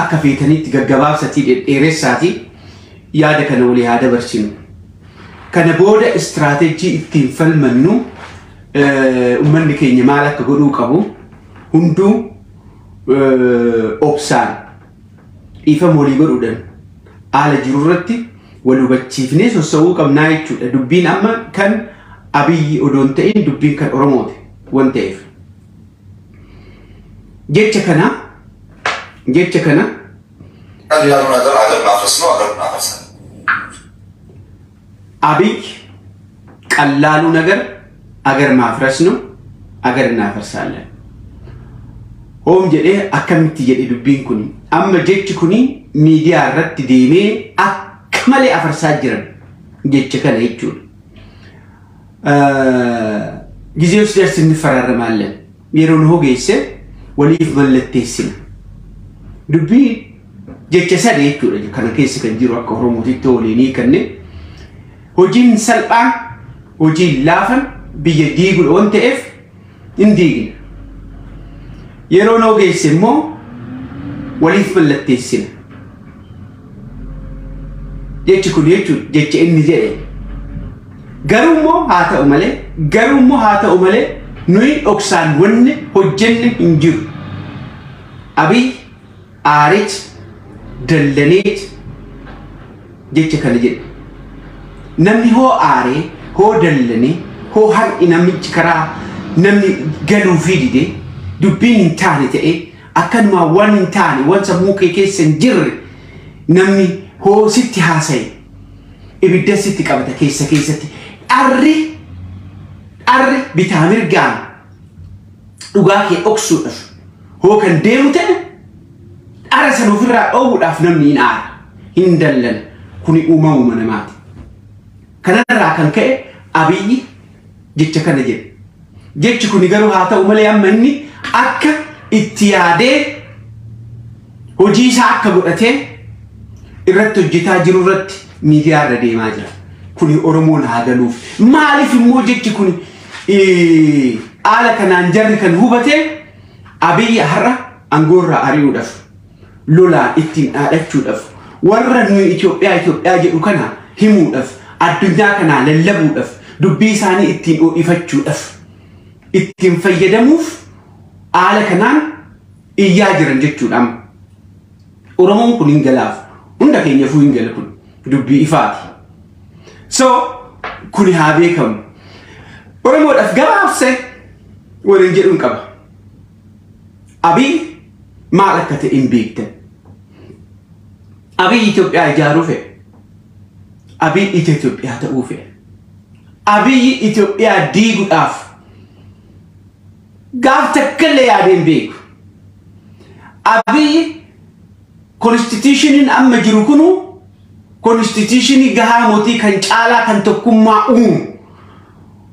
أكفيتني تجاوب ستي إيرس ساتي يا ده كانوا لي هذا برسيم كان بودا استراتيجي تنفل منو ومن كيني مالك كقولوا كابو هندو أوبسان إيفا مولي قرودن على جرورتي ولو بتشيفني سوسو كم نايتشو دبين أما كان أبي أدونتين دبين كان أرمود وانتيف جيت كنا هل يارون هذا نافسنا هذا نافسنا أبي كلالو نجر أجر مافرسنو أجر نافرسالة هم جده أكمل تيجي دبين كوني أما جيت كوني ميديا رت ديمي أكمل أفرساجرن جيت كنا يجول جزيوس درس نفرر ماله يرون هو جيسه وليف ملتيسين دبين جيت سادة يجول كنا كيس كنجرو أكهرمو تيتوليني كنّي هجين سلبان هجين لافن بيديقول أنت إف إنديقين يرونه جيسمو وليف ملتيسين جيتشكون جيتش إني جاي قرومو هاتا أمالي نوي أكسان ون هجين إنجر أبي آريت دلنيت جيتش كان جيت نمني هو آري هو دلني هو هر إنامي كرا نمني قالوا فيدي دي دبين تاني تأي أكن ما وان تاني وان سموكي كيسن جر نمني هو ستي هاسي إبدا ستي كابتا كيستي أري بتامير جان وقاكي أكسو هو كان ديوتن أرسلوا في الرأي أول أفنمني نار هندلن كوني من ماتي كان راكن كأ أبي جت كان جت كوني قالوا هاتا أملي أمني أك اتيادة وجي ساك قرأته إرتو جتا جرورت ميديا ردي ماجرا كوني أرمون هذا لوف ما أعرف مو جت كوني على كان أنجر كان هوبته أبي هرّا أنجورا أريو دف لولا إتين أرتشو دف ورّا نوي إثيوبيا جئو كنا همو دف الدنيا كنا للبو دف دبي ساني إتين أو إفتشو دف إتين فيدموف على كنان إياجرن جتشو دم ورمون كونين جلاف عندك إن يفوين جلكون دبي إفاتي كوني هابيكم ورمون أفجاب سه ورنجلون كبا أبي ما لك تإمبيكت أبي إثيوبيا جاروفه أبي إثيوبيا تأوفه أبي إثيوبيا ديغو أف قاف تكل يا دين بيك أبي constitution أما جروكنو constitution جها موتي كان شالا كان تكون معون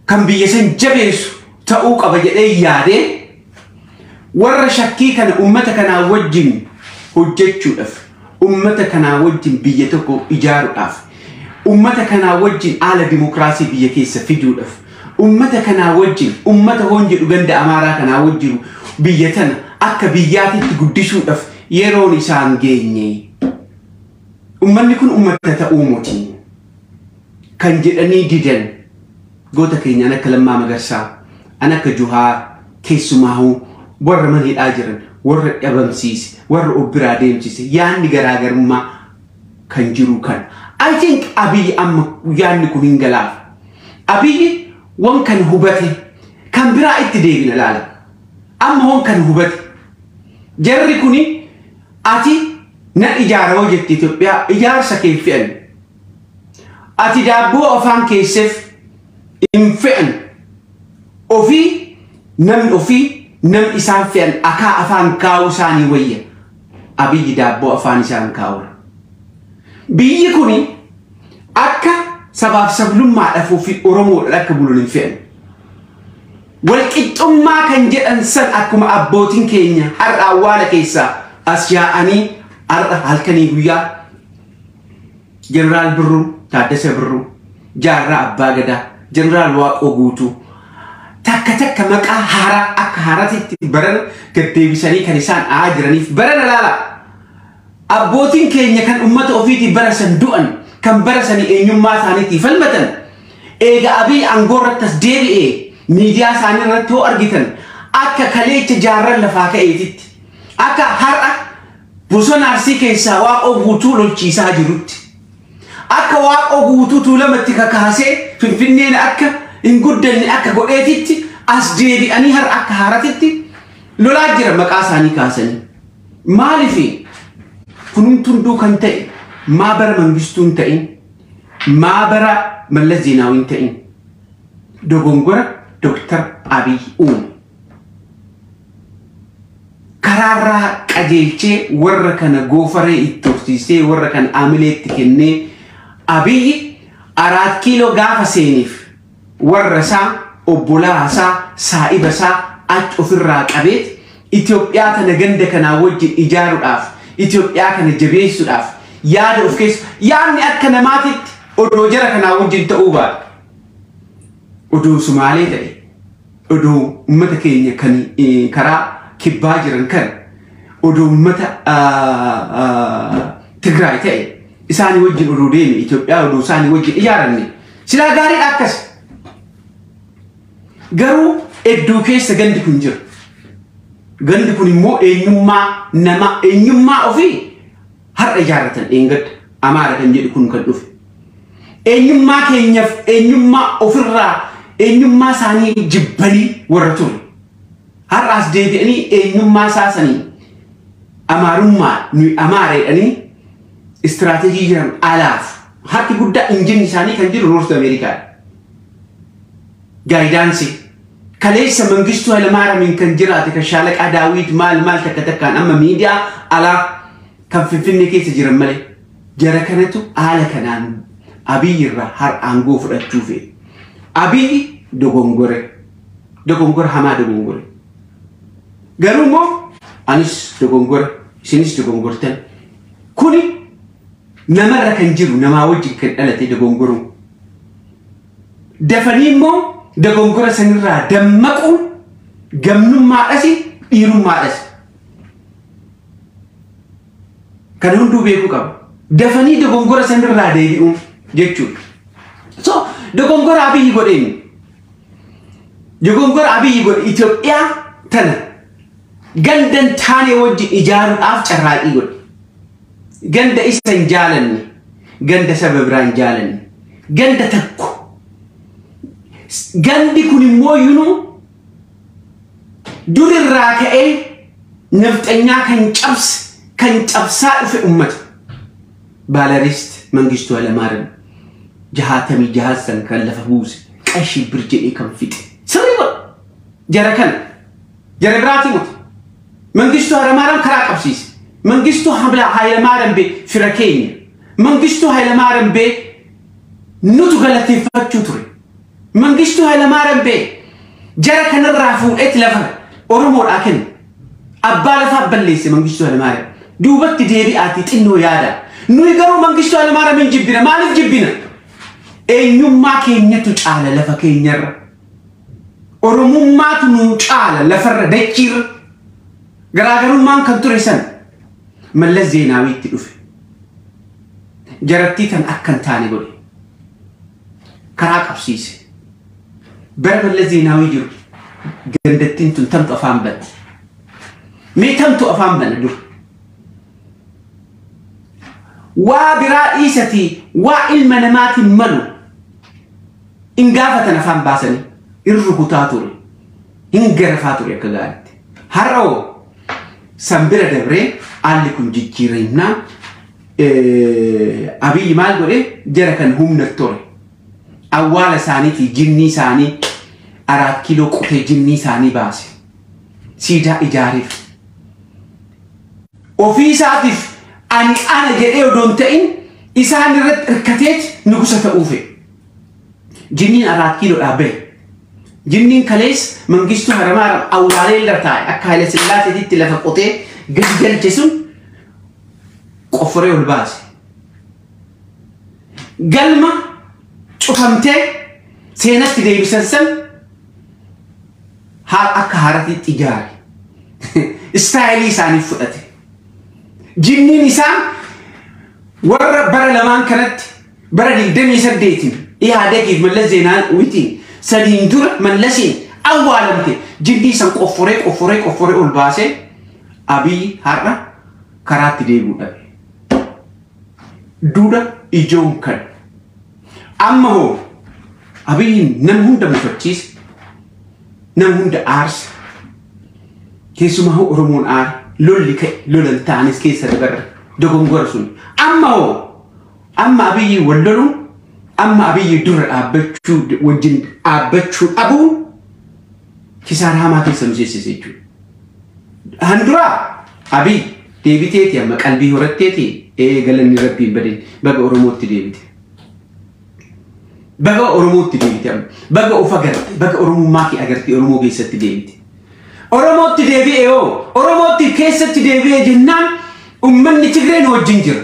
كان بيسن جبيس تأوك أبجدي يادي ورّا شكي كان أمتك أنا وجن هجتشو أف أمتك أنا وجن بيتكو إيجار أف أمتك أنا وجن على ديمقراطي بيكيس فيديو أف أمتك أنا وجن أمتك هونجي أوغندا أمارات أنا وجن بيتنا أكا بياتي تقدشو أف يروني سان جيني أمني كن أمتك تأوموتي كان جدني ديدن قوتك إني أنا كلمة مغرسا أنا كجوهار كيسو ماهو ورّا من الأجرن ورّا أبامسيس ورّا أبرادين سيس يعني جراجر ما كان جرو كان I think أبي يعني كونين جلاف أبي وان كان هبته كان برا اتدين العالم هون كان هبته جرّي كوني أتي نإجارة وجدت إثيوبيا إجارة سكيف فعل أتي دابو أفان كيسف إن فعل أوفي نم أوفي نم إسان فعل أكا أفان كاو ساني ويا أبي دابو أفان إسان كاو بيكوني أكا سبب سبلوم ما أفو في أورمو ركبولون فعل والكتم ما كان جاء إنسان أكم أبوتين كينيا هر أول كيسا أشياءني هل كان يقولي جنرال برو تادس برو جارة أباغدا جنرال وأوغوتو تك مكا هارا أك هارا تبرر كتبي سني كنيسان عاجرني برر لا abbootiin keenya kan ummata ofiitii barasan du'an kan barasanii eenyummaa isaaniitii falmatan eega abii aangoorrattas deebi'ee miidiyaa isaanii irratti hoo argitan akka kaleecha jaarran lafaa ka'eetitti akka har'a bosona Arsii keessaa waaqoo guutuu lolchiisaa jirutti akka waaqoo guutuu tuulamatti kakaasee Finfinneen akka hin guddanne akka godheetitti as deebi'anii har'a akka haaratitti lolaa jira maqaa isaanii kaasanii maaliif kunumtunduu kan ta'e maa bara Mangistuun ta'in maa bara Mallas Zeenaawiin ta'in dogongora Dr. Abiy uume karaarraa qajeelchee warra kana goofaree itti horsiisee warra kana aamileetti kennee Abiy 4 kiiloo gaafa seeniif warra isaa obbolaa isaa saa'iba isaa achi ofirraa qabeet Itoophiyaa tana ganda kanaa wajjin ijaaruudhaaf Itoophiyaa kana jabeessuudhaaf yaada of keessa yaadni akka namaatitti odoo jara kanaa wajjin ta'uu baadha odoo Sumaalee ta'e odoo ummata keenya kan karaa kibbaa jiran kan odoo ummata Tigraay ta'e isaanii wajjin odoo deeme Itoophiyaa odoo isaanii wajjin ijaaranne silaa gaariidha akkas garuu edduu keessa gandi kun jira gandi kun immoo eenyummaa ofii har'a ijaarratan eengadda Amaara kan jedhu kun kan dhufe eenyummaa keenyaaf eenyummaa ofirraa eenyummaa isaanii jibbanii warra ture har'aas deebi'anii eenyummaa isaanii Amaarummaa nuyi Amaareedhanii istiraatejii jiran alaaf harki guddaa injinni isaanii kan jiru Noorth Ameerikaa gaayidaansii kaleessa Mangistuu Hayilamaariyaamiin kan jiraate kan Shaalaqa Daawit maal takka takkaan amma miidiyaa alaa kan Finfinnee keessa jiran malee jara kanatu haala kanaan Abiy irraa har'a aangoo fudhachuu fe'e Abiy dogongora hamaa dogongore garuu immoo anis dogongora isinis dogongortan kuni namarra kan jiru namaa wajjin kan dhalate dogongoruun dafanii immoo dogongora sanirraa dammaquun gamnummaadhas dhiirummaadhas kan hunduu beekuu qaba dafanii dogongora sanirraa deebi'uun jechuudha so dogongora Abiy godheen dogongora Abiy godhe Itoophiyaa tana gandan taane wajjin ijaaruudhaaf carraaqii godhe ganda isa hin jaalanne ganda saba biraa hin jaalanne ganda takko gandi kun immoo yunu durirraa ka'ee nafxanyaa kan cabsaa dhufe ummata Baalarist Mangistuu Hayilamaariyaam 66 san kan lafa buuse qashi birjedhee kan fixe sirrii godha jara biraatii muti Mangistuu Hayilamaariyaam karaa qabsiise Mangistuu Hayilamaariyaam bee fira keenya Mangistuu Hayilamaariyaam bee nutu galateeffachuu ture Mangistuu Hayilamaariyaam bee jara kanarraa fuudhetti lafa Oromoodhaa kenna abbaa lafaa balleesse Mangistuu Hayilamaariyaam duubatti deebi'aatii xinnoo yaada nuyi garuu Mangistuu Hayilamaariyaam jibbina maaliif jibbina eenyummaa keenyatu caala lafa keenyarra Oromummaatu nuu caala lafarra dachiirra garaagarummaan kan ture san Mallas Zeenaawiitti dhufe jarattii tan akkan taane godhe karaa qabsiise bara Mallas Zeenaawii jiru gandattiin tun tamtu afaan banne mee tamtu afaan banne dur waa biraa dhiisatii waa ilma namaatiin malu in gaafatan afaan baasanii in rukutaa ture in garafaa ture akka gaaritti har'oo sambira dabree haalli kun jijjiirannaa Abiy maal godhe jara kan humna ture awwaala isaaniitii jinnii isaanii 4 kiiloo qotee jinnii isaanii baase siidaa ijaariif ofii isaatiif ana jedhee odoon ta'in isaan irratti hirkateet nugusa ta'uufe jinniin 4 kiiloo dhaabee jinniin kalees Mangistuu Hayilamaariyaam awwaalee irra taa'e akka Haile Sillaaseetitti lafa qotee galgalche sun qofforee ol baase galma cufamtee seenatti deebisan san akka haaratiitti ijaare istaayilii isaaniif fudhate جنين إنسان ورا برا لمان كانت برا الدم يسديتين إيه هذا كيف من لزينان ويتين سليم دور من لسين أولا متى جدي سان كفرك الباسة أبي هرنا كرات ديبو أبي دودا إجوم كان أما هو أبي نمهون دا مفتيس نمهون دا أرس كيسو ما هو أرمون أر لول تانيس كيسا دبر دوغم غرسون أما أبي ولولو أما أبي دور أبتشو وجن أبتشو أبو كيسارها ما كيسا مجيسيسيجو هندرا أبي ديبتيتي أما قلبي هورتيتي إيه قالني ربي بدين بقى أرموت ديبتي بقى أرموت ديبتي بقى أفقر بقى أرمو ماكي أقرتي أرمو كيسا ديبتي أرموت ديبي إيو أرموت كيسا ديبي جنان أمني تقرين وجنجر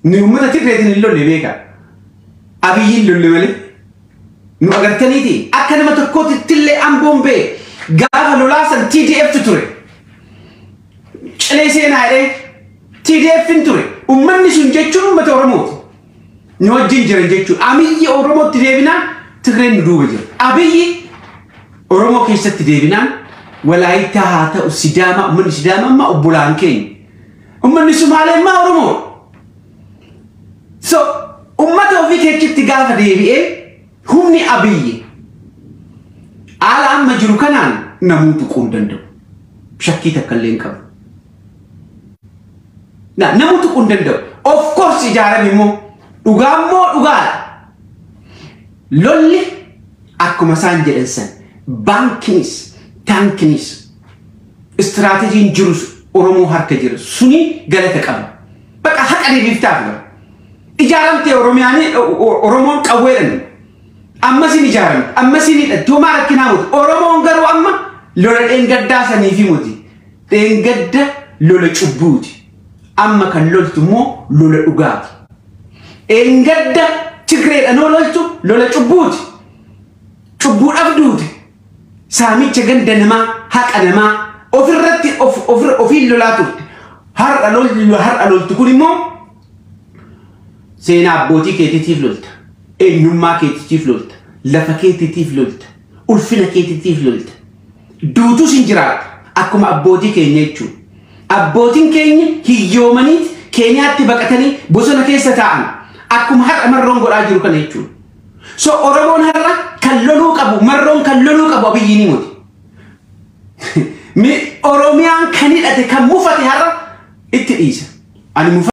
نيومتا تقرين اللولي بيكا أبي اللولي مالي نو أقرتني دي أكنا ما تكوت تلي أمبوم بي قابا لولاسا TDF تتوري ليسينا عليه TDF تتوري أمني سنجيشون متى أرموت نو جنجر جيشو أمي أرموت تديبنا تقرين ندوبجر أبي أرمو كيسا تديبنا ولا يتاهاتا السدامة أمني سدامة ما أبولان كين أمني سمالي ما أرمو so أمته في كيف تقال ديبي إيه همني أبي على أما جرو كنان نموت كوندندو بشكل تكلين كم نا نموت كوندندو of course إجارة ميمو أقال لولي أكو مسان جلسان بانكنيس تانكنيس استراتيجي جروس أرمو هرك جروس سوني قالتك أبا بقى حق عليه بيفتاحنا إجارة أورومياني أورومون كويرن أما سين إجارة أما سين توما ركناود أورومون غرو أما لولا إنجدا سني في مودي إنجدا لولا تبودي أما كان لولا تمو لولا أوغاب إنجدا تكرر أنا لولا تبودي تبود أبدود سامي تجن دنما هك أنما أوفر لولا تود هر ألول تقولي مو سينا بوتي كيتي تيفلولت النما كيتي تيفلولت لفا كيتي تيفلولت والفينا كيتي تيفلولت دوتو سنجرات أكما أبوتي كينيتشو أبوتي كيني هي يومانيت كينيات تبقتني بوسونا كيسا تاعن أكما هر مرون قول آجرو كنيتشو سو أورمون هرّا كاللولوك أبو مرون كاللولوك أبو أبي ينيموت مي أوروميان كانت أتكا مفتي هرّا إتئيسا أنا